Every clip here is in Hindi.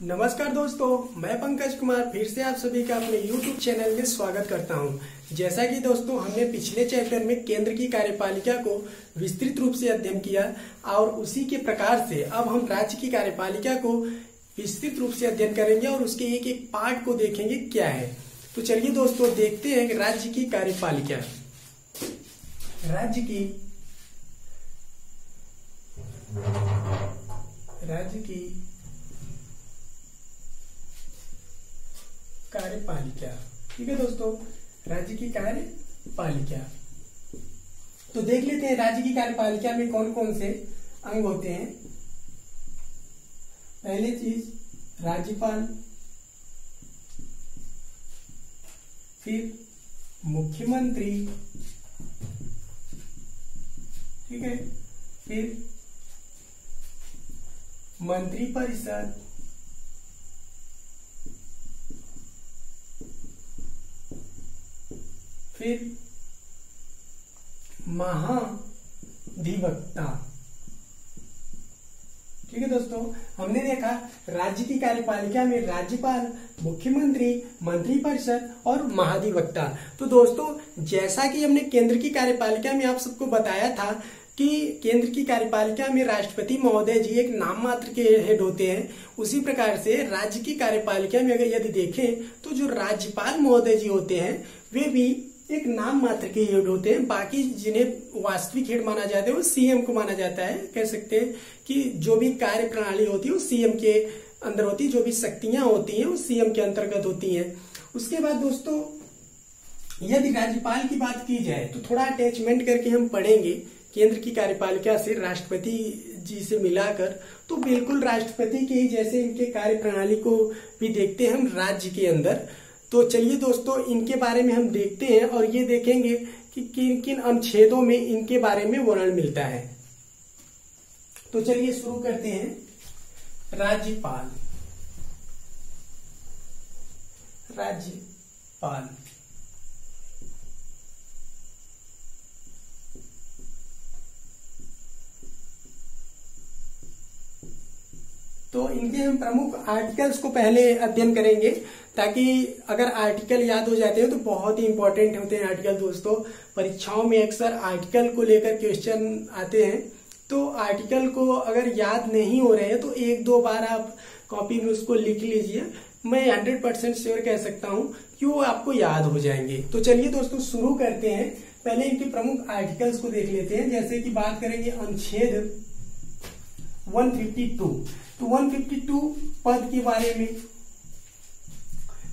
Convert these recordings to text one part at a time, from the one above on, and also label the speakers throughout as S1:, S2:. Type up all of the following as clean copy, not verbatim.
S1: नमस्कार दोस्तों, मैं पंकज कुमार फिर से आप सभी का अपने YouTube चैनल में स्वागत करता हूं। जैसा कि दोस्तों हमने पिछले चैप्टर में केंद्र की कार्यपालिका को विस्तृत रूप से अध्ययन किया और उसी के प्रकार से अब हम राज्य की कार्यपालिका को विस्तृत रूप से अध्ययन करेंगे और उसके एक एक पार्ट को देखेंगे क्या है। तो चलिए दोस्तों देखते हैं कि राज्य की कार्यपालिका। राज्य की कार्यपालिका, ठीक है दोस्तों, राज्य की कार्यपालिका। तो देख लेते हैं राज्य की कार्यपालिका में कौन कौन से अंग होते हैं। पहली चीज राज्यपाल, फिर मुख्यमंत्री, ठीक है, फिर मंत्रिपरिषद, फिर महाधिवक्ता। ठीक है दोस्तों, हमने देखा राज्य की कार्यपालिका में राज्यपाल, मुख्यमंत्री, मंत्रिपरिषद और महाधिवक्ता। तो दोस्तों जैसा कि हमने केंद्र की कार्यपालिका में आप सबको बताया था कि केंद्र की कार्यपालिका में राष्ट्रपति महोदय जी एक नाम मात्र के हेड होते हैं, उसी प्रकार से राज्य की कार्यपालिका में अगर यदि देखें तो जो राज्यपाल महोदय जी होते हैं वे भी एक नाम मात्र के हेड होते हैं। बाकी जिन्हें वास्तविक हेड माना जाता है वो सीएम को माना जाता है। कह सकते हैं कि जो भी कार्य प्रणाली होती है वो सीएम के अंदर होती है, जो भी शक्तियां होती हैं वो सीएम के अंतर्गत होती हैं। उसके बाद दोस्तों यदि राज्यपाल की बात की जाए तो थोड़ा अटैचमेंट करके हम पढ़ेंगे केंद्र की कार्यपालिका से राष्ट्रपति जी से मिलाकर, तो बिल्कुल राष्ट्रपति के ही जैसे इनके कार्य प्रणाली को भी देखते हैं हम राज्य के अंदर। तो चलिए दोस्तों इनके बारे में हम देखते हैं और ये देखेंगे कि किन किन अनुच्छेदों में इनके बारे में वर्णन मिलता है। तो चलिए शुरू करते हैं। राज्यपाल, तो इनके हम प्रमुख आर्टिकल्स को पहले अध्ययन करेंगे ताकि अगर आर्टिकल याद हो जाते हैं तो बहुत ही इंपॉर्टेंट होते हैं आर्टिकल। दोस्तों परीक्षाओं में अक्सर आर्टिकल को लेकर क्वेश्चन आते हैं, तो आर्टिकल को अगर याद नहीं हो रहे हैं तो एक दो बार आप कॉपी में उसको लिख लीजिए। मैं 100% श्योर कह सकता हूं कि वो आपको याद हो जाएंगे। तो चलिए दोस्तों शुरू करते हैं। पहले इनके प्रमुख आर्टिकल्स को देख लेते हैं। जैसे कि बात करेंगे अनुच्छेद 152, तो 152 पद के बारे में।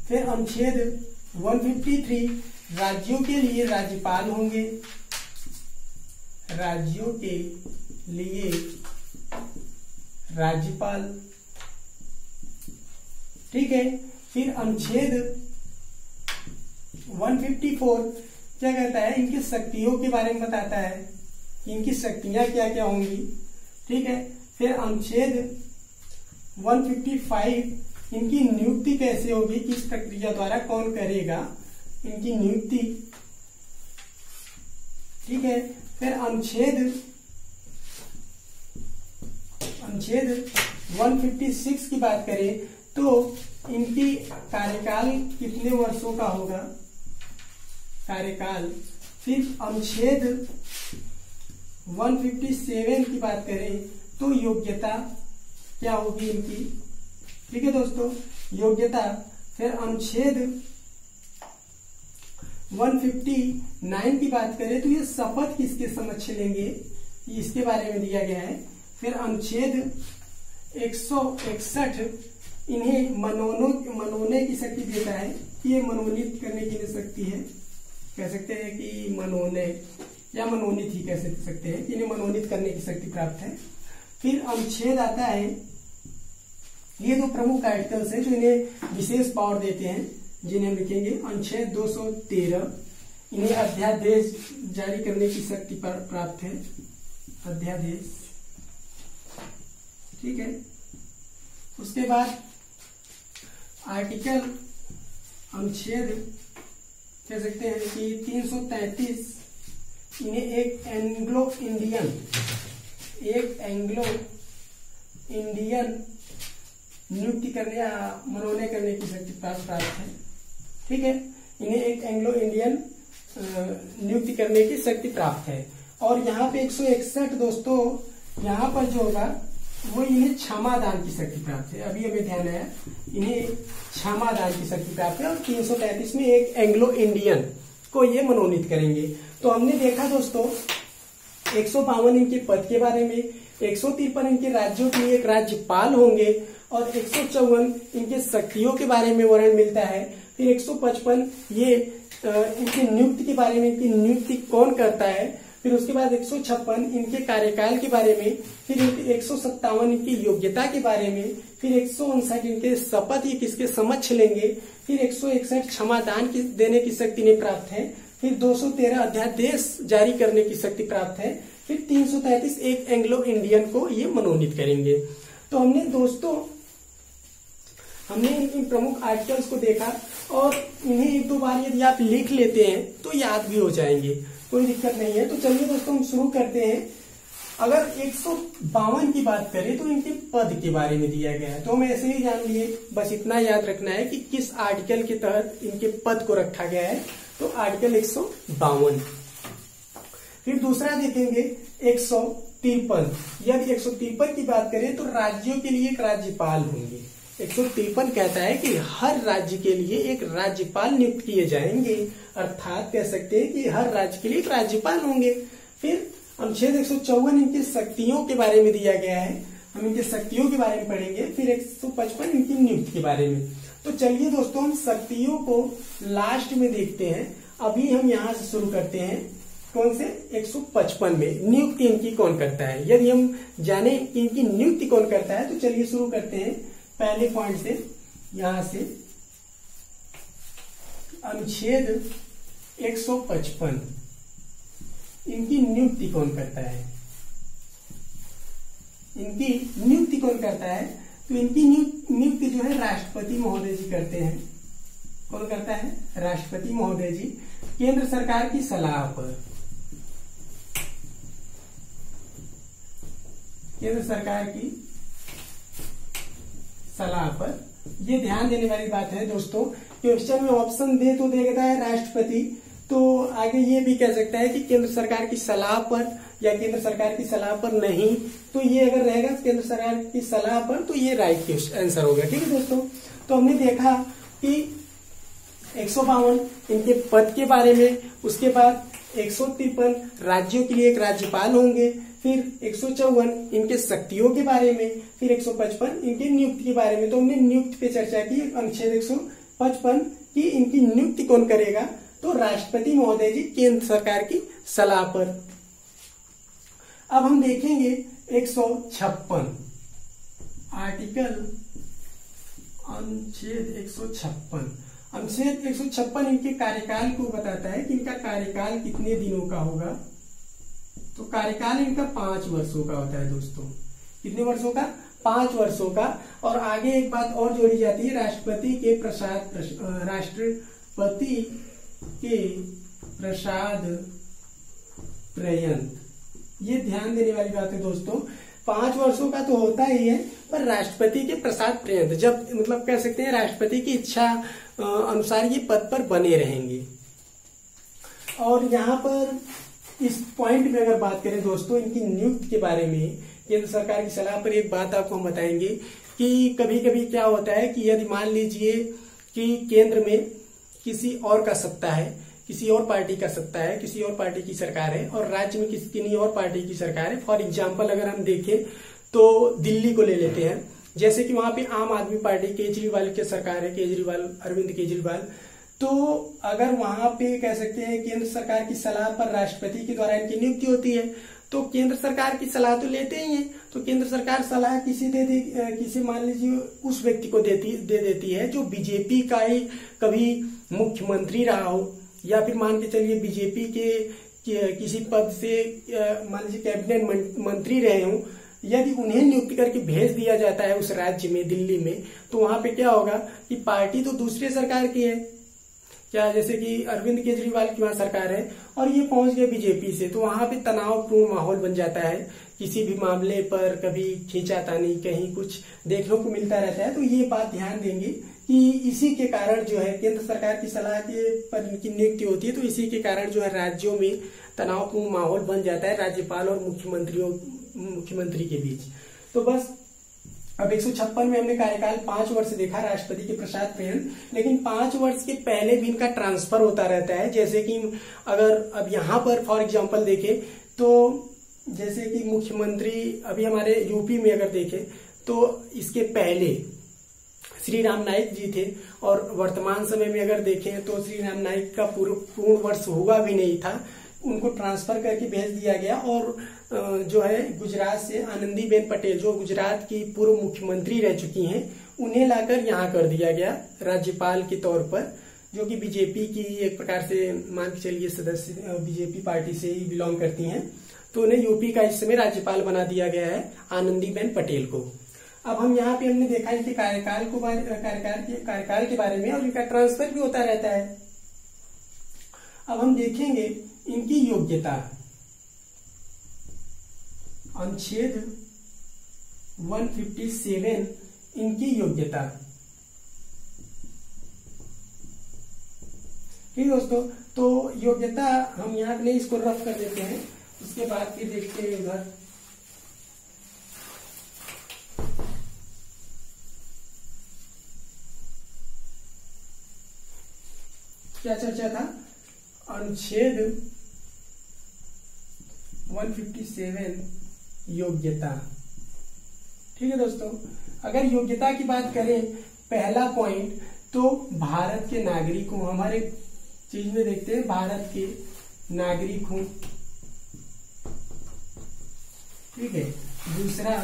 S1: फिर अनुच्छेद 153 राज्यों के लिए राज्यपाल होंगे, राज्यों के लिए राज्यपाल, ठीक है। फिर अनुच्छेद 154 क्या कहता है, इनकी शक्तियों के बारे में बताता है कि इनकी शक्तियां क्या क्या होंगी, ठीक है। फिर अनुच्छेद 155 इनकी नियुक्ति कैसे होगी, किस प्रक्रिया द्वारा कौन करेगा इनकी नियुक्ति, ठीक है। फिर अनुच्छेद 156 की बात करें तो इनकी कार्यकाल कितने वर्षों का होगा, कार्यकाल। फिर अनुच्छेद 157 की बात करें तो योग्यता क्या होगी इनकी, ठीक है दोस्तों, योग्यता। फिर अनुच्छेद 159 की बात करें तो ये शपथ किसके समक्ष लेंगे, इसके बारे में दिया गया है। फिर अनुच्छेद 161 इन्हें मनोने की शक्ति देता है कि ये मनोनीत करने की शक्ति है, कह सकते हैं कि मनोने या मनोनीत ही कह सकते हैं कि इन्हें मनोनीत करने की शक्ति प्राप्त है। फिर अनुच्छेद आता है, ये दो प्रमुख आर्टिकल्स हैं जो इन्हें विशेष पावर देते हैं, जिन्हें हम लिखेंगे। अनुच्छेद 213 इन्हें अध्यादेश जारी करने की शक्ति प्राप्त है, अध्यादेश, ठीक है। उसके बाद आर्टिकल अनुच्छेद कह सकते हैं कि 333 इन्हें एक एंग्लो इंडियन नियुक्ति करने या मनोनय करने की शक्ति प्राप्त है। ठीक है, इन्हें एक एंग्लो इंडियन नियुक्ति करने की शक्ति प्राप्त है। और यहाँ पे 161 दोस्तों, यहाँ पर जो होगा वो इन्हें क्षमादान की शक्ति प्राप्त है। अभी हमें ध्यान आया, इन्हें क्षमादान की शक्ति प्राप्त है। और 333 में एक एंग्लो इंडियन को ये मनोनीत करेंगे। तो हमने देखा दोस्तों 152 इनके पद के बारे में, 153 इनके राज्यों के लिए एक राज्यपाल होंगे, और 154 इनके शक्तियों के बारे में वर्णन मिलता है। फिर 155 ये इनकी नियुक्ति के बारे में, इनकी नियुक्ति कौन करता है। फिर उसके बाद 156 इनके कार्यकाल के बारे में, फिर 157 इनकी योग्यता के बारे में, फिर 159 इनके शपथ ये किसके समक्ष लेंगे, फिर 161 क्षमादान की देने की शक्ति इन्हें प्राप्त है, फिर 213 अध्यादेश जारी करने की शक्ति प्राप्त है, फिर 333 एक एंग्लो इंडियन को ये मनोनीत करेंगे। तो हमने दोस्तों इन प्रमुख आर्टिकल्स को देखा, और इन्हें एक दो बार यदि आप लिख लेते हैं तो याद भी हो जाएंगे, कोई दिक्कत नहीं है। तो चलिए दोस्तों हम शुरू करते हैं। अगर 152 की बात करें तो इनके पद के बारे में दिया गया है, तो हम ऐसे ही जान लिए, बस इतना याद रखना है कि किस आर्टिकल के तहत इनके पद को रखा गया है। तो आर्टिकल 152। फिर दूसरा देखेंगे 153। यदि 153 की बात करें तो राज्यों के लिए एक राज्यपाल होंगे। 153 कहता है कि हर राज्य के लिए एक राज्यपाल नियुक्त किए जाएंगे, अर्थात कह सकते हैं कि हर राज्य के लिए एक राज्यपाल होंगे। फिर अनुच्छेद 154 इनकी शक्तियों के बारे में दिया गया है, हम इनके शक्तियों के बारे में पढ़ेंगे। फिर 155 इनकी नियुक्ति के बारे में। तो चलिए दोस्तों हम शक्तियों को लास्ट में देखते हैं। अभी हम यहाँ से शुरू करते हैं, कौन से 155 में नियुक्ति इनकी कौन करता है। यदि हम जाने कि इनकी नियुक्ति कौन करता है तो चलिए शुरू करते हैं पहले पॉइंट से। यहां से अनुच्छेद 155 इनकी नियुक्ति कौन करता है, इनकी नियुक्ति कौन करता है। तो इनकी नियुक्ति जो है राष्ट्रपति महोदय जी करते हैं। कौन करता है, राष्ट्रपति महोदय जी, केंद्र सरकार की सलाह पर। केंद्र सरकार की सलाह पर। ये ध्यान देने वाली बात है दोस्तों, क्वेश्चन में ऑप्शन दे तो देता है राष्ट्रपति, तो आगे ये भी कह सकता है कि केंद्र सरकार की सलाह पर या केंद्र सरकार की सलाह पर नहीं। तो ये अगर रहेगा केंद्र सरकार की सलाह पर तो ये राइट आंसर होगा। ठीक है दोस्तों, तो हमने देखा कि 152 इनके पद के बारे में, उसके बाद 153 राज्यों के लिए एक राज्यपाल होंगे, फिर 154 इनके शक्तियों के बारे में, फिर 155 इनके नियुक्ति के बारे में। तो हमने नियुक्ति पे चर्चा की, अनुच्छेद 155 की इनकी नियुक्ति कौन करेगा, तो राष्ट्रपति महोदय जी केंद्र सरकार की सलाह पर। अब हम देखेंगे 156 आर्टिकल, अनुच्छेद 156। अनुच्छेद 156 इनके कार्यकाल को बताता है कि इनका कार्यकाल कितने दिनों का होगा। तो कार्यकाल इनका 5 वर्षों का होता है दोस्तों। कितने वर्षों का, 5 वर्षों का। और आगे एक बात और जोड़ी जाती है, राष्ट्रपति के प्रसाद पर्यंत। ये ध्यान देने वाली बात है दोस्तों, 5 वर्षों का तो होता ही है, पर राष्ट्रपति के प्रसाद पर्यंत, जब मतलब कह सकते हैं राष्ट्रपति की इच्छा अनुसार ये पद पर बने रहेंगे। और यहाँ पर इस पॉइंट में अगर बात करें दोस्तों इनकी नियुक्ति के बारे में, केंद्र सरकार की सलाह पर एक बात आपको हम बताएंगे कि कभी कभी क्या होता है कि यदि मान लीजिए कि केंद्र में किसी और का सत्ता है, किसी और पार्टी का सत्ता है, किसी और पार्टी की सरकार है, और राज्य में किसी और पार्टी की सरकार है। फॉर एग्जाम्पल अगर हम देखें तो दिल्ली को ले लेते हैं, जैसे कि वहां पे आम आदमी पार्टी केजरीवाल की सरकार है, अरविंद केजरीवाल। तो अगर वहां पे कह सकते हैं केंद्र सरकार की सलाह पर राष्ट्रपति के द्वारा इनकी नियुक्ति होती है, तो केंद्र सरकार की सलाह तो लेते ही है। तो केंद्र सरकार सलाह किसी मान लीजिए उस व्यक्ति को दे देती है जो बीजेपी का ही कभी मुख्यमंत्री रहा हो, या फिर मान के चलिए बीजेपी के किसी पद से मान लीजिए कैबिनेट मंत्री रहे हों। यदि उन्हें नियुक्त करके भेज दिया जाता है उस राज्य में, दिल्ली में, तो वहां पे क्या होगा कि पार्टी तो दूसरे सरकार की है, क्या जैसे कि अरविंद केजरीवाल की वहां सरकार है और ये पहुंच गए बीजेपी से, तो वहां पे तनावपूर्ण माहौल बन जाता है किसी भी मामले पर कभी खींचातानी कहीं कुछ देखने को मिलता रहता है। तो ये बात ध्यान देंगे कि इसी के कारण जो है केंद्र सरकार की सलाह के पर इनकी नियुक्ति होती है, तो इसी के कारण जो है राज्यों में तनावपूर्ण माहौल बन जाता है राज्यपाल और मुख्यमंत्री के बीच। तो बस अब 156 में हमने कार्यकाल 5 वर्ष देखा राष्ट्रपति के प्रसाद पर्यंत, लेकिन 5 वर्ष के पहले भी इनका ट्रांसफर होता रहता है। जैसे कि अगर अब यहाँ पर फॉर एग्जांपल देखें तो जैसे कि मुख्यमंत्री अभी हमारे यूपी में अगर देखें तो इसके पहले श्री राम नाईक जी थे, और वर्तमान समय में अगर देखें तो श्री राम नाईक का पूर्ण वर्ष हुआ भी नहीं था, उनको ट्रांसफर करके भेज दिया गया। और जो है गुजरात से आनंदीबेन पटेल जो गुजरात की पूर्व मुख्यमंत्री रह चुकी हैं, उन्हें लाकर यहाँ कर दिया गया राज्यपाल के तौर पर, जो कि बीजेपी की एक प्रकार से मान के चलिए सदस्य बीजेपी पार्टी से ही बिलोंग करती हैं। तो उन्हें यूपी का इस समय राज्यपाल बना दिया गया है आनंदीबेन पटेल को। अब हम यहाँ पे हमने देखा इनके कार्यकाल के बारे में, और इनका ट्रांसफर भी होता रहता है। अब हम देखेंगे इनकी योग्यता। अनुच्छेद 157 इनकी योग्यता। ठीक दोस्तों, तो योग्यता हम यहाँ पे इसको रफ कर देते हैं, उसके बाद फिर देखते हैं उधर। क्या चर्चा था? अनुच्छेद 157 योग्यता। ठीक है दोस्तों, अगर योग्यता की बात करें पहला पॉइंट तो भारत के नागरिकों, हमारे चीज में देखते हैं भारत के नागरिकों। ठीक है, दूसरा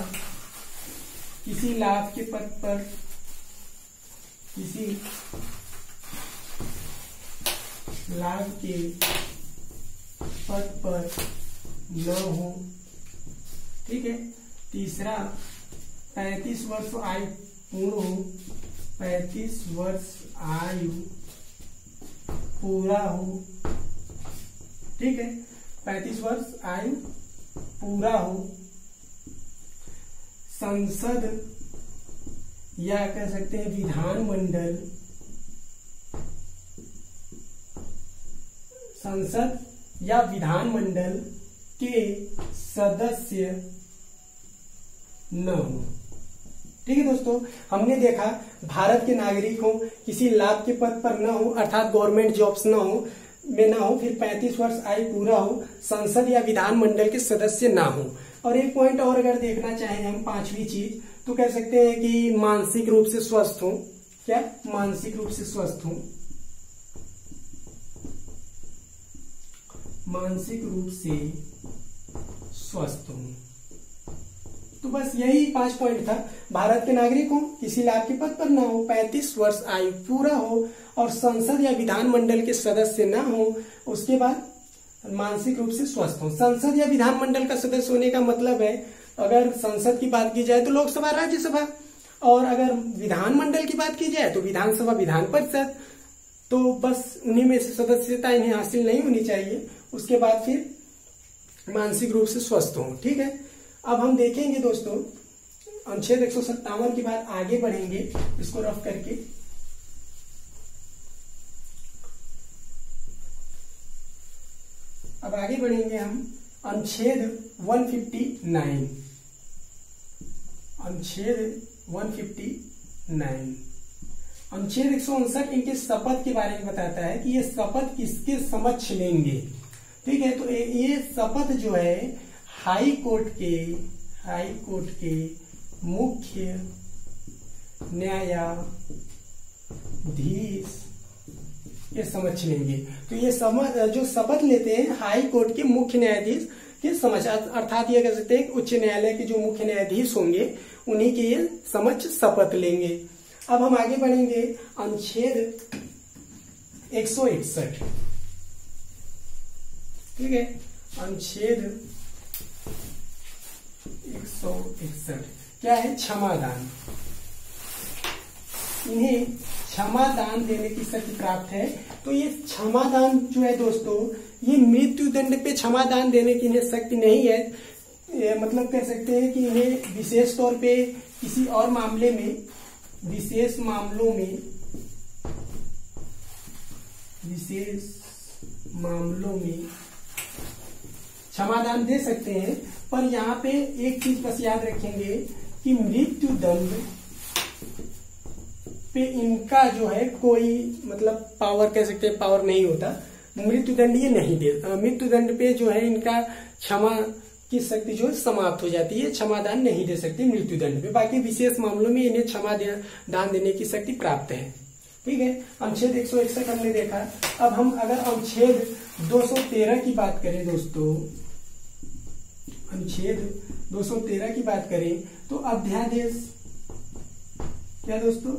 S1: किसी लाभ के पद पर, किसी लाभ के पद पर न हो। ठीक है, तीसरा 35 वर्ष आयु पूर्ण हो, 35 वर्ष आयु पूरा हो। ठीक है, 35 वर्ष आयु पूरा हो। संसद या कह सकते हैं विधानमंडल, संसद या विधानमंडल के सदस्य न हो। ठीक है दोस्तों, हमने देखा भारत के नागरिक हो, किसी लाभ के पद पर न हो अर्थात गवर्नमेंट जॉब्स न हो में ना हो, फिर 35 वर्ष आयु पूरा हो, संसद या विधानमंडल के सदस्य ना हो। और एक पॉइंट और अगर देखना चाहें हम, पांचवी चीज, तो कह सकते हैं कि मानसिक रूप से स्वस्थ हो। क्या? मानसिक रूप से स्वस्थ हो, मानसिक रूप से स्वस्थ हो। तो बस यही 5 पॉइंट था। भारत के नागरिक हो, किसी लाभ के पद पर ना हो, 35 वर्ष आयु पूरा हो, और संसद या विधानमंडल के सदस्य ना हो, उसके बाद मानसिक रूप से स्वस्थ हो। संसद या विधानमंडल का सदस्य होने का मतलब है, अगर संसद की बात की जाए तो लोकसभा राज्यसभा, और अगर विधानमंडल की बात की जाए तो विधानसभा विधान परिषद। तो बस उन्हीं में से सदस्यता इन्हें हासिल नहीं होनी चाहिए। उसके बाद फिर मानसिक रूप से स्वस्थ हो। ठीक है, अब हम देखेंगे दोस्तों अनुच्छेद 157 के बाद आगे बढ़ेंगे इसको रफ करके। अब आगे बढ़ेंगे हम अनुच्छेद 159। अनुच्छेद 159, अनुच्छेद 159 इनके शपथ के बारे में बताता है कि ये शपथ किसके समक्ष लेंगे। ठीक है, तो ये शपथ जो है हाई कोर्ट के मुख्य न्यायाधीश के समक्ष लेंगे। तो ये जो शपथ लेते हैं हाई कोर्ट के मुख्य न्यायाधीश के समक्ष, अर्थात ये कह सकते हैं उच्च न्यायालय के जो मुख्य न्यायाधीश होंगे उन्हीं के ये समक्ष शपथ लेंगे। अब हम आगे बढ़ेंगे अनुच्छेद 161। ठीक है, अनुच्छेद 161 क्या है? क्षमादान। इन्हें क्षमादान देने की शक्ति प्राप्त है। तो ये क्षमादान जो है दोस्तों, ये मृत्यु दंड पे क्षमादान देने की इन्हें शक्ति नहीं है। मतलब कह सकते हैं कि इन्हें विशेष तौर पे किसी और मामले में, विशेष मामलों में क्षमादान दे सकते हैं। पर यहाँ पे एक चीज बस याद रखेंगे कि मृत्यु दंड पे इनका जो है कोई मतलब पावर, कह सकते हैं पावर नहीं होता। मृत्यु दंड ये नहीं दे, मृत्यु दंड पे जो है इनका क्षमा की शक्ति जो है समाप्त हो जाती है, क्षमादान नहीं दे सकते मृत्यु दंड पे। बाकी विशेष मामलों में इन्हें क्षमा दान देने की शक्ति प्राप्त है। ठीक है, अनुच्छेद 161 हमने देखा। अब हम अगर अनुच्छेद 213 की बात करें दोस्तों, अनुच्छेद 213 की बात करें तो अध्यादेश, क्या दोस्तों,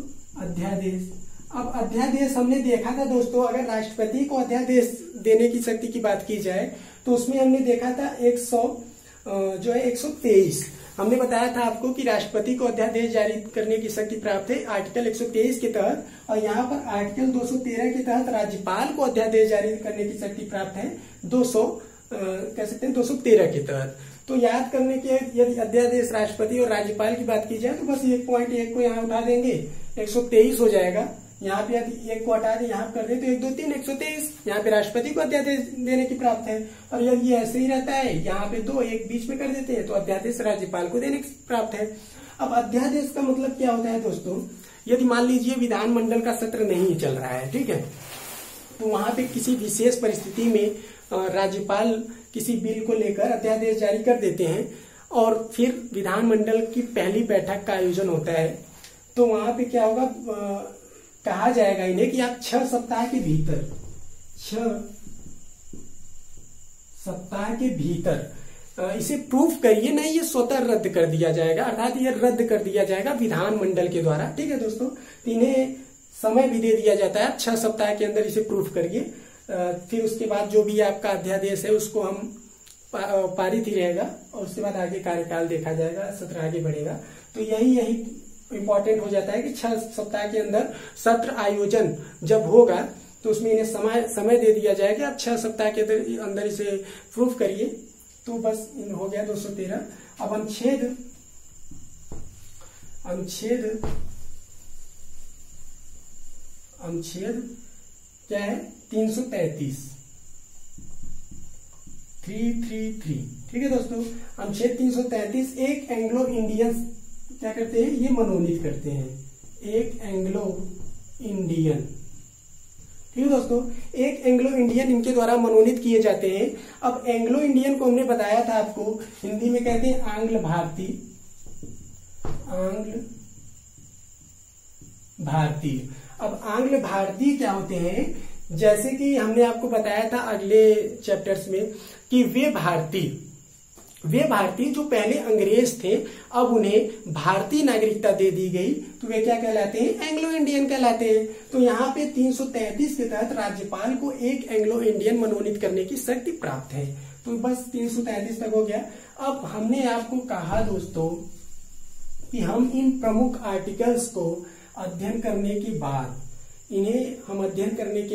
S1: अध्यादेश। अब अध्यादेश हमने देखा था दोस्तों, अगर राष्ट्रपति को अध्यादेश देने की शक्ति की बात की जाए तो उसमें हमने देखा था 123 हमने बताया था आपको कि राष्ट्रपति को अध्यादेश जारी करने की शक्ति प्राप्त है आर्टिकल 123 के तहत, और यहाँ पर आर्टिकल 213 के तहत राज्यपाल को अध्यादेश जारी करने की शक्ति प्राप्त है 213 के तहत। तो याद करने के, यदि अध्यादेश राष्ट्रपति और राज्यपाल की बात की जाए तो बस 1.1 को यहाँ उठा देंगे, 123 हो जाएगा। यहाँ पे यदि एक को हटा दे, यहाँ कर दे तो 1 2 3 123, यहाँ पे राष्ट्रपति को अध्यादेश देने की प्राप्त है। और यदि ये ऐसे ही रहता है, यहाँ पे 2 1 बीच में कर देते हैं तो अध्यादेश राज्यपाल को देने की प्राप्त है। अब अध्यादेश का मतलब क्या होता है दोस्तों, यदि मान लीजिए विधानमंडल का सत्र नहीं चल रहा है, ठीक है, तो वहां पे किसी विशेष परिस्थिति में राज्यपाल किसी बिल को लेकर अध्यादेश जारी कर देते हैं और फिर विधानमंडल की पहली बैठक का आयोजन होता है। तो वहां पे क्या होगा, कहा जाएगा इन्हें कि आप 6 सप्ताह के भीतर, 6 सप्ताह के भीतर इसे प्रूफ करिए, नहीं ये स्वतः रद्द कर दिया जाएगा, अर्थात ये रद्द कर दिया जाएगा विधानमंडल के द्वारा। ठीक है दोस्तों, तो इन्हें समय भी दे दिया जाता है, 6 सप्ताह के अंदर इसे प्रूफ करिए। फिर उसके बाद जो भी आपका अध्यादेश है उसको हम पारित ही रहेगा और उसके बाद आगे कार्यकाल देखा जाएगा, सत्र आगे बढ़ेगा। तो यही इंपॉर्टेंट हो जाता है कि 6 सप्ताह के अंदर सत्र आयोजन जब होगा तो उसमें इन्हें समय दे दिया जाएगा, आप 6 सप्ताह के अंदर इसे प्रूफ करिए। तो बस हो गया 213। अब अनुच्छेद क्या है, 333 333। ठीक है दोस्तों, अनुच्छेद 333 एक एंग्लो इंडियन क्या करते हैं, ये मनोनीत करते हैं, एक एंग्लो इंडियन। ठीक है दोस्तों, एक एंग्लो इंडियन इनके द्वारा मनोनीत किए जाते हैं। अब एंग्लो इंडियन को हमने बताया था आपको, हिंदी में कहते हैं आंग्ल भारतीय, आंग्ल भारतीय। अब आंग्ल भारतीय क्या होते हैं, जैसे कि हमने आपको बताया था अगले चैप्टर्स में कि वे भारतीय जो पहले अंग्रेज थे, अब उन्हें भारतीय नागरिकता दे दी गई, तो वे क्या कहलाते हैं, एंग्लो इंडियन कहलाते हैं। तो यहाँ पे 333 के तहत राज्यपाल को एक एंग्लो इंडियन मनोनीत करने की शक्ति प्राप्त है। तो बस 333 तक हो गया। अब हमने आपको कहा दोस्तों कि हम इन प्रमुख आर्टिकल्स को अध्ययन करने के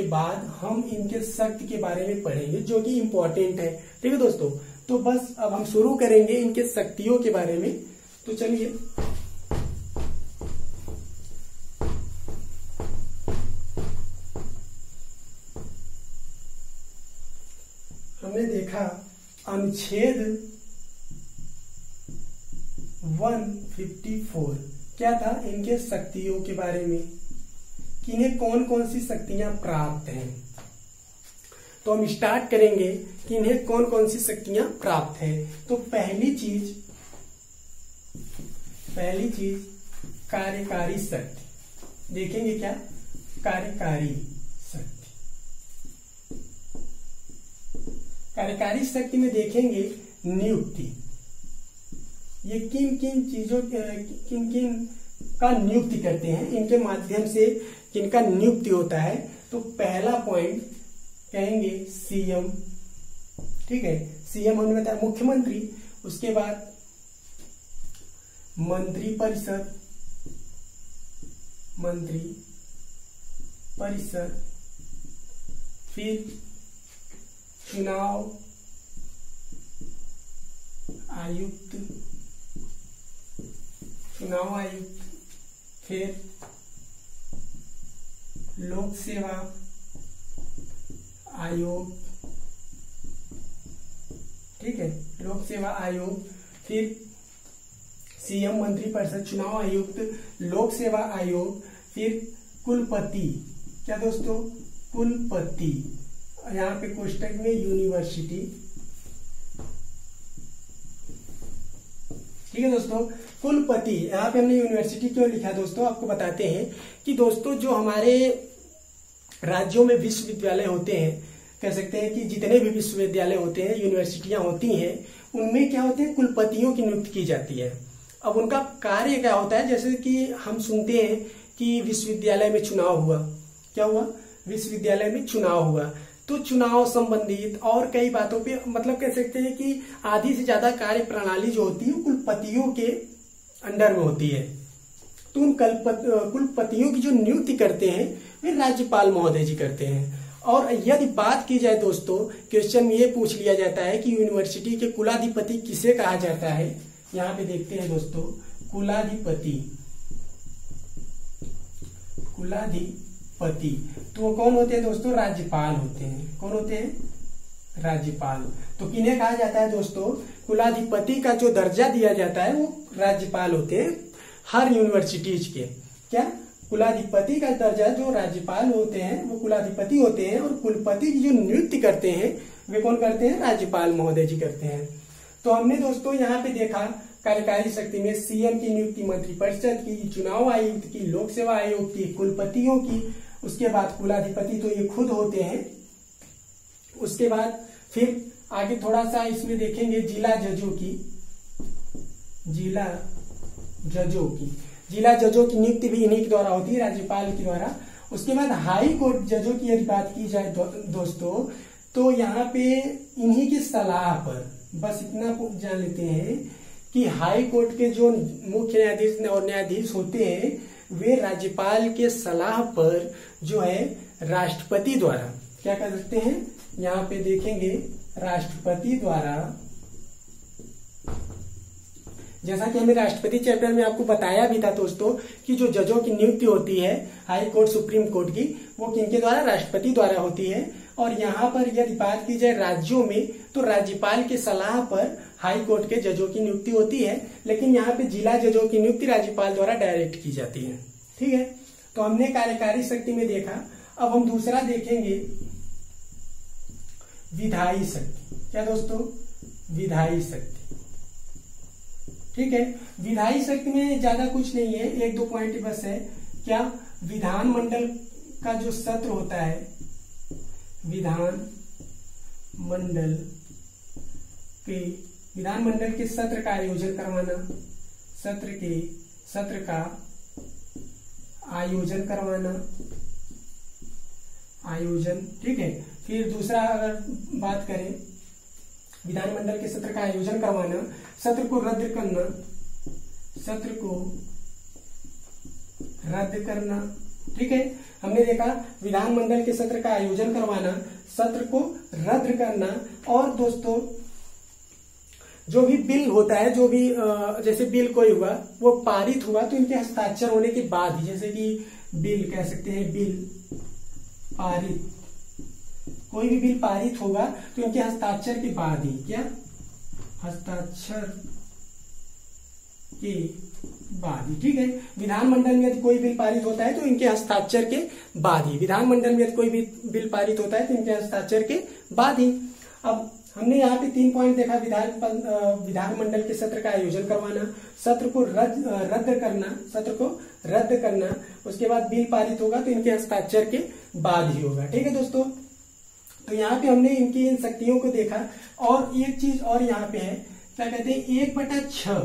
S1: बाद, हम इनके शक्ति के बारे में पढ़ेंगे जो कि इंपॉर्टेंट है। ठीक है दोस्तों, तो बस अब हम शुरू करेंगे इनके शक्तियों के बारे में। तो चलिए, हमने देखा अनुच्छेद 154 क्या था, इनके शक्तियों के बारे में कि इन्हें कौन कौन सी शक्तियां प्राप्त हैं। तो हम स्टार्ट करेंगे कि इन्हें कौन कौन सी शक्तियां प्राप्त है। तो पहली चीज कार्यकारी शक्ति देखेंगे। क्या कार्यकारी शक्ति, कार्यकारी शक्ति में देखेंगे नियुक्ति, ये किन किन का नियुक्ति करते हैं, इनके माध्यम से किनका नियुक्ति होता है। तो पहला पॉइंट कहेंगे सीएम। ठीक है, सीएम हमने बताया मुख्यमंत्री, उसके बाद मंत्री परिषद, फिर आयुक्त, चुनाव आयुक्त, फिर लोक सेवा आयोग, ठीक है, लोक सेवा आयोग, फिर सीएम मंत्रिपरिषद, चुनाव आयुक्त, लोक सेवा आयोग, फिर कुलपति, क्या दोस्तों, कुलपति, यहाँ पे कोष्टक में यूनिवर्सिटी, ठीक है दोस्तों, कुलपति। यहाँ पे हमने यूनिवर्सिटी क्यों लिखा दोस्तों, आपको बताते हैं कि दोस्तों जो हमारे राज्यों में विश्वविद्यालय होते हैं, कह सकते हैं कि जितने भी विश्वविद्यालय होते हैं, यूनिवर्सिटियां होती हैं, उनमें क्या होते हैं, कुलपतियों की नियुक्ति की जाती है। अब उनका कार्य क्या होता है, जैसे कि हम सुनते हैं कि विश्वविद्यालय में चुनाव हुआ, क्या हुआ, विश्वविद्यालय में चुनाव हुआ, तो चुनाव संबंधित और कई बातों पे मतलब कह सकते हैं कि आधी से ज्यादा कार्य प्रणाली जो होती है कुलपतियों के अंडर में होती है। तो उन कुलपतियों की जो नियुक्ति करते हैं वे राज्यपाल महोदय जी करते हैं। और यदि बात की जाए दोस्तों, क्वेश्चन में ये पूछ लिया जाता है कि यूनिवर्सिटी के कुलाधिपति किसे कहा जाता है, यहाँ पे देखते हैं दोस्तों, कुलाधिपति, कुलाधिपति तो वो कौन होते हैं दोस्तों, राज्यपाल होते हैं। कौन होते हैं, राज्यपाल। तो किन्हें कहा जाता है दोस्तों, कुलाधिपति का जो दर्जा दिया जाता है वो राज्यपाल होते हैं हर यूनिवर्सिटीज के। क्या, कुलाधिपति का दर्जा जो राज्यपाल होते हैं वो कुलाधिपति होते हैं, और कुलपति की जो नियुक्ति करते हैं वे कौन करते हैं, राज्यपाल महोदय जी करते हैं। तो हमने दोस्तों यहाँ पे देखा कार्यकारी शक्ति में सीएम की नियुक्ति, मंत्रिपरिषद की, चुनाव आयुक्त की, लोक सेवा आयोग की, कुलपतियों की, उसके बाद कुलाधिपति तो ये खुद होते हैं। उसके बाद फिर आगे थोड़ा सा इसमें देखेंगे जिला जजों की, जिला जजों की, जिला जजों की नियुक्ति भी इन्हीं के द्वारा होती है, राज्यपाल के द्वारा। उसके बाद हाई कोर्ट जजों की यदि बात की जाए दोस्तों, तो यहाँ पे इन्हीं की सलाह पर, बस इतना जान लेते हैं कि हाई कोर्ट के जो मुख्य न्यायाधीश और न्यायाधीश होते हैं वे राज्यपाल के सलाह पर जो है राष्ट्रपति द्वारा क्या कर सकते हैं, यहाँ पे देखेंगे राष्ट्रपति द्वारा, जैसा कि हमें राष्ट्रपति चैप्टर में आपको बताया भी था दोस्तों कि जो जजों की नियुक्ति होती है हाई कोर्ट सुप्रीम कोर्ट की, वो किनके द्वारा, राष्ट्रपति द्वारा होती है। और यहाँ पर यदि बात की जाए राज्यों में, तो राज्यपाल की सलाह पर हाई कोर्ट के जजों की नियुक्ति होती है, लेकिन यहाँ पे जिला जजों की नियुक्ति राज्यपाल द्वारा डायरेक्ट की जाती है। ठीक है, तो हमने कार्यकारी शक्ति में देखा। अब हम दूसरा देखेंगे विधायी शक्ति। क्या दोस्तों, विधायी शक्ति। ठीक है, विधायी शक्ति में ज्यादा कुछ नहीं है, एक दो पॉइंट बस है। क्या, विधानमंडल का जो सत्र होता है, विधानमंडल के सत्र का आयोजन करवाना, सत्र का आयोजन करवाना, आयोजन। ठीक है, फिर दूसरा अगर बात करें विधानमंडल के सत्र का आयोजन करवाना, सत्र को रद्द करना, सत्र को रद्द करना। ठीक है, हमने देखा विधानमंडल के सत्र का आयोजन करवाना, सत्र को रद्द करना। और दोस्तों जो भी बिल होता है, जो भी जैसे बिल कोई हुआ वो पारित हुआ तो इनके हस्ताक्षर होने के बाद ही, जैसे कि बिल कह सकते हैं, बिल पारित, कोई भी बिल पारित होगा तो इनके हस्ताक्षर के बाद ही, क्या, हस्ताक्षर के बाद ही। ठीक है, विधानमंडल में यदि कोई बिल पारित होता है तो इनके हस्ताक्षर के बाद ही, विधानमंडल में यदि कोई भी बिल पारित होता है तो इनके हस्ताक्षर के बाद ही। अब हमने यहाँ पे 3 पॉइंट देखा, विधानमंडल के सत्र का आयोजन करवाना, सत्र को रद्द करना, सत्र को रद्द करना, उसके बाद बिल पारित होगा तो इनके हस्ताक्षर के बाद ही होगा। ठीक है दोस्तों, तो यहाँ पे हमने इनकी इन शक्तियों को देखा। और एक चीज और यहाँ पे है, क्या कहते हैं, 1/6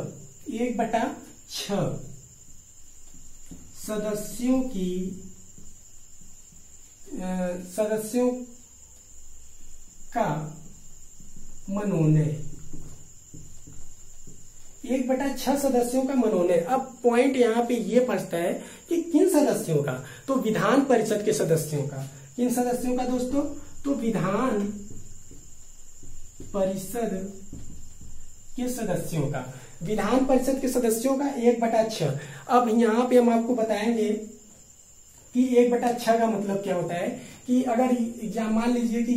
S1: सदस्यों का मनोनय, 1/6 सदस्यों का मनोनय। अब पॉइंट यहाँ पे ये फंसता है कि किन सदस्यों का, तो विधान परिषद के सदस्यों का। किन सदस्यों का दोस्तों, तो विधान परिषद के सदस्यों का, विधान परिषद के सदस्यों का 1/6। अब यहाँ पे हम आपको बताएंगे कि 1/6 का मतलब क्या होता है कि अगर एग्जाम मान लीजिए कि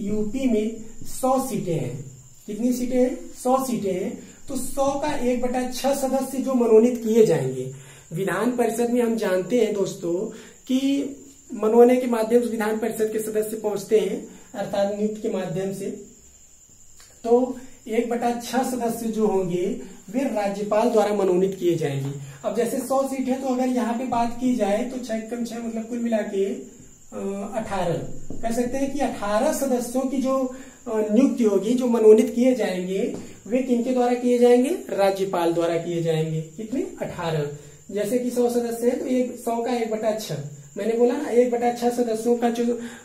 S1: यूपी में 100 सीटें हैं, कितनी सीटें हैं? 100 सीटें हैं, तो 100 का 1/6 सदस्य जो मनोनीत किए जाएंगे विधान परिषद में। हम जानते हैं दोस्तों कि मनोनयन के माध्यम से विधान परिषद के सदस्य पहुंचते हैं, अर्थात नियुक्ति के माध्यम से। तो 1/6 सदस्य जो होंगे वे राज्यपाल द्वारा मनोनीत किए जाएंगे। अब जैसे 100 सीट है, तो अगर यहाँ पे बात की जाए तो 6 मतलब कुल मिला के 18 कह सकते हैं कि 18 सदस्यों की जो नियुक्ति होगी, जो मनोनीत किए जाएंगे, वे किनके द्वारा किए जाएंगे? राज्यपाल द्वारा किए जाएंगे। कितने? 18। जैसे कि 100 सदस्य हैं तो 100 का 1/6, मैंने बोला ना 1/6 सदस्यों का जो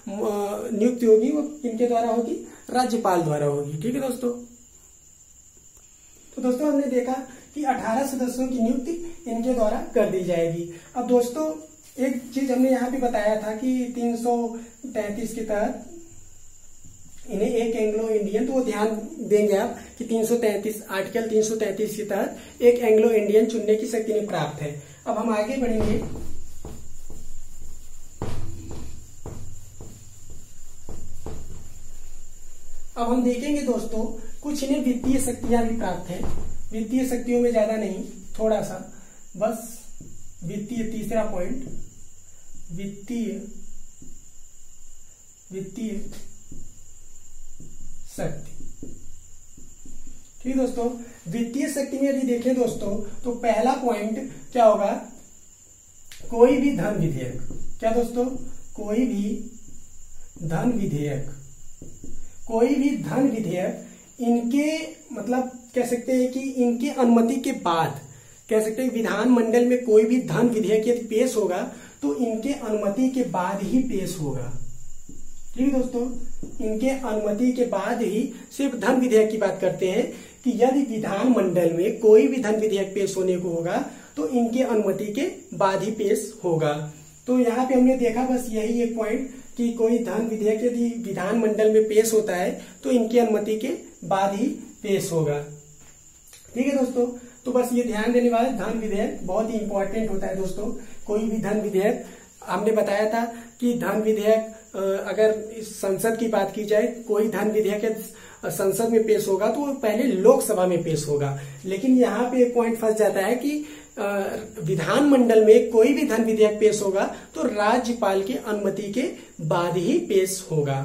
S1: नियुक्ति होगी वो किनके द्वारा होगी? राज्यपाल द्वारा होगी। ठीक है दोस्तों। तो दोस्तों हमने देखा कि 18 सदस्यों की नियुक्ति इनके द्वारा कर दी जाएगी। अब दोस्तों एक चीज हमने यहाँ पे बताया था कि 333 के तहत इन्हें एक एंग्लो इंडियन, तो वो ध्यान देंगे आप कि 333 आर्टिकल 333 के तहत एक एंग्लो इंडियन चुनने की शक्ति इन्हें प्राप्त है। अब हम आगे बढ़ेंगे। अब हम देखेंगे दोस्तों कुछ इन्हें वित्तीय शक्तियां भी प्राप्त है। वित्तीय शक्तियों में ज्यादा नहीं, थोड़ा सा बस वित्तीय, तीसरा पॉइंट वित्तीय शक्ति। ठीक दोस्तों, वित्तीय शक्ति में यदि देखें दोस्तों तो पहला पॉइंट क्या होगा? कोई भी धन विधेयक। क्या दोस्तों? कोई भी धन विधेयक इनके मतलब कह सकते हैं कि इनके अनुमति के बाद, कह सकते हैं विधानमंडल में कोई भी धन विधेयक यदि पेश होगा तो इनके अनुमति के बाद ही पेश होगा। ठीक है दोस्तों, इनके अनुमति के बाद ही, सिर्फ धन विधेयक की बात करते हैं कि यदि विधानमंडल में कोई भी धन विधेयक पेश होने को होगा तो इनके अनुमति के बाद ही पेश होगा। तो यहाँ पे हमने देखा बस यही एक पॉइंट कि कोई धन विधेयक यदि विधानमंडल में पेश होता है तो इनकी अनुमति के बाद ही पेश होगा। ठीक है दोस्तों, तो बस ये ध्यान देने वाला धन विधेयक बहुत ही इंपॉर्टेंट होता है दोस्तों। कोई भी धन विधेयक, हमने बताया था कि धन विधेयक अगर इस संसद की बात की जाए, कोई धन विधेयक संसद में पेश होगा तो वो पहले लोकसभा में पेश होगा। लेकिन यहाँ पे एक पॉइंट फंस जाता है कि विधानमंडल में कोई भी धन विधेयक पेश होगा तो राज्यपाल की अनुमति के बाद ही पेश होगा।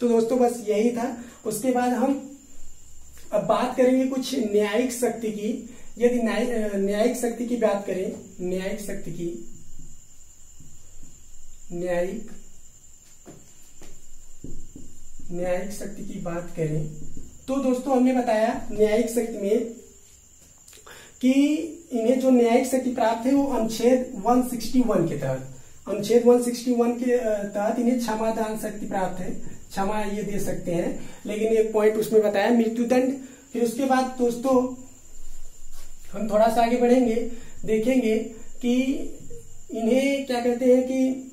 S1: तो दोस्तों बस यही था। उसके बाद हम अब बात करेंगे कुछ न्यायिक शक्ति की। यदि न्यायिक शक्ति की बात करें, न्यायिक शक्ति की बात करें तो दोस्तों हमने बताया न्यायिक शक्ति में कि इन्हें जो न्यायिक शक्ति प्राप्त है वो अनुच्छेद 161 के तहत, अनुच्छेद 161 के तहत इन्हें क्षमादान शक्ति प्राप्त है। क्षमा ये दे सकते हैं, लेकिन एक पॉइंट उसमें बताया मृत्युदंड। फिर उसके बाद दोस्तों हम थोड़ा सा आगे बढ़ेंगे, देखेंगे कि इन्हें क्या कहते हैं कि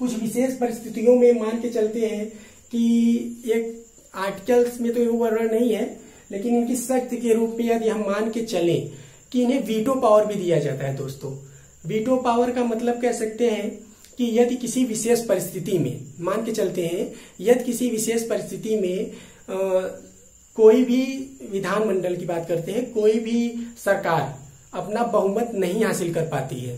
S1: कुछ विशेष परिस्थितियों में मान के चलते हैं कि एक आर्टिकल्स में तो वो वर्णन नहीं है, लेकिन इनकी शक्ति के रूप में यदि हम मान के चलें कि इन्हें वीटो पावर भी दिया जाता है। दोस्तों वीटो पावर का मतलब कह सकते हैं कि यदि किसी विशेष परिस्थिति में, मान के चलते हैं यदि किसी विशेष परिस्थिति में कोई भी विधानमंडल की बात करते हैं, कोई भी सरकार अपना बहुमत नहीं हासिल कर पाती है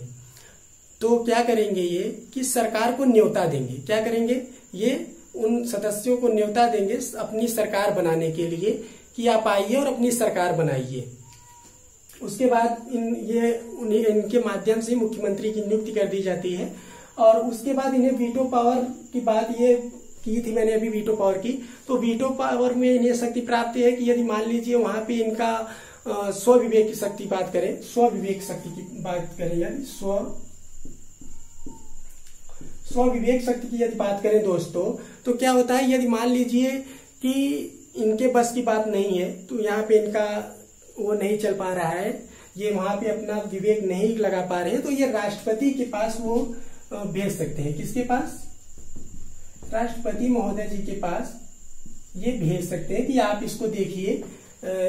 S1: तो क्या करेंगे ये कि सरकार को न्योता देंगे। क्या करेंगे? ये उन सदस्यों को न्योता देंगे अपनी सरकार बनाने के लिए कि आप आइए और अपनी सरकार बनाइए। उसके बाद इनके माध्यम से मुख्यमंत्री की नियुक्ति कर दी जाती है। और उसके बाद इन्हें वीटो पावर की बात ये की थी मैंने अभी, वीटो पावर की। तो वीटो पावर में इन्हें शक्ति प्राप्त है कि यदि मान लीजिए वहां पे इनका स्वविवेक की शक्ति बात करें, स्वविवेक शक्ति की बात करें, यानी स्वविवेक शक्ति की यदि बात करें दोस्तों, तो क्या होता है यदि मान लीजिए कि इनके बस की बात नहीं है, तो यहाँ पे इनका वो नहीं चल पा रहा है, ये वहां पे अपना विवेक नहीं लगा पा रहे हैं, तो ये राष्ट्रपति के पास वो भेज सकते हैं। किसके पास? राष्ट्रपति महोदय जी के पास ये भेज सकते हैं कि आप इसको देखिए,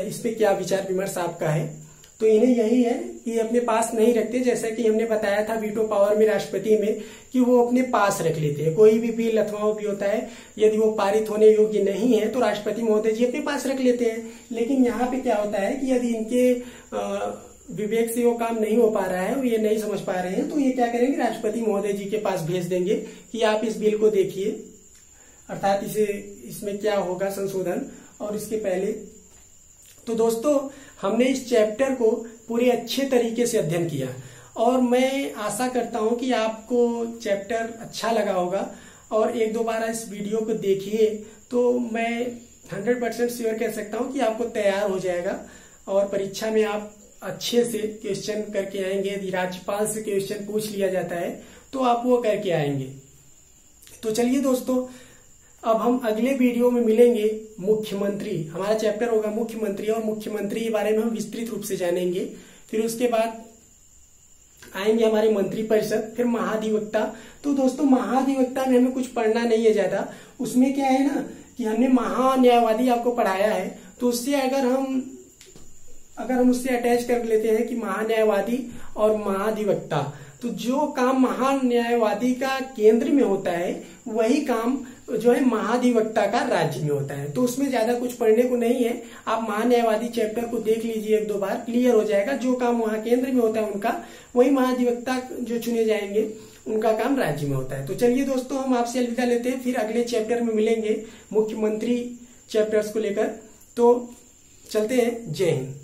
S1: इस पे क्या विचार विमर्श आपका है। तो इन्हें यही है कि अपने पास नहीं रखते, जैसा कि हमने बताया था वीटो पावर में राष्ट्रपति में कि वो अपने पास रख लेते हैं। कोई भी बिल अथवा वो भी होता है, यदि वो पारित होने योग्य नहीं है तो राष्ट्रपति महोदय जी अपने पास रख लेते हैं। लेकिन यहाँ पे क्या होता है कि यदि इनके विवेक से वो काम नहीं हो पा रहा है, वो ये नहीं समझ पा रहे हैं, तो ये क्या करेंगे, राष्ट्रपति महोदय जी के पास भेज देंगे कि आप इस बिल को देखिए, अर्थात इसमें क्या होगा संशोधन। और इसके पहले तो दोस्तों हमने इस चैप्टर को पूरे अच्छे तरीके से अध्ययन किया और मैं आशा करता हूं कि आपको चैप्टर अच्छा लगा होगा। और एक दो बार इस वीडियो को देखिए तो मैं 100% श्योर कह सकता हूं कि आपको तैयार हो जाएगा और परीक्षा में आप अच्छे से क्वेश्चन करके आएंगे। यदि राज्यपाल से क्वेश्चन पूछ लिया जाता है तो आप वो करके आएंगे। तो चलिए दोस्तों, अब हम अगले वीडियो में मिलेंगे। मुख्यमंत्री हमारा चैप्टर होगा मुख्यमंत्री, और मुख्यमंत्री के बारे में हम विस्तृत रूप से जानेंगे। फिर उसके बाद आएंगे हमारे मंत्रिपरिषद, फिर महाधिवक्ता। तो दोस्तों महाधिवक्ता में हमें कुछ पढ़ना नहीं है ज्यादा, उसमें क्या है ना कि हमने महान्यायवादी आपको पढ़ाया है, तो उससे अगर हम उससे अटैच कर लेते हैं कि महान्यायवादी और महाधिवक्ता, तो जो काम महान्यायवादी का केंद्र में होता है वही काम जो है महाधिवक्ता का राज्य में होता है। तो उसमें ज्यादा कुछ पढ़ने को नहीं है, आप महान्यायवादी चैप्टर को देख लीजिए, एक दो बार क्लियर हो जाएगा। जो काम वहां केंद्र में होता है उनका, वही महाधिवक्ता जो चुने जाएंगे उनका काम राज्य में होता है। तो चलिए दोस्तों, हम आपसे अलविदा लेते हैं, फिर अगले चैप्टर में मिलेंगे मुख्यमंत्री चैप्टर्स को लेकर। तो चलते हैं, जय हिंद।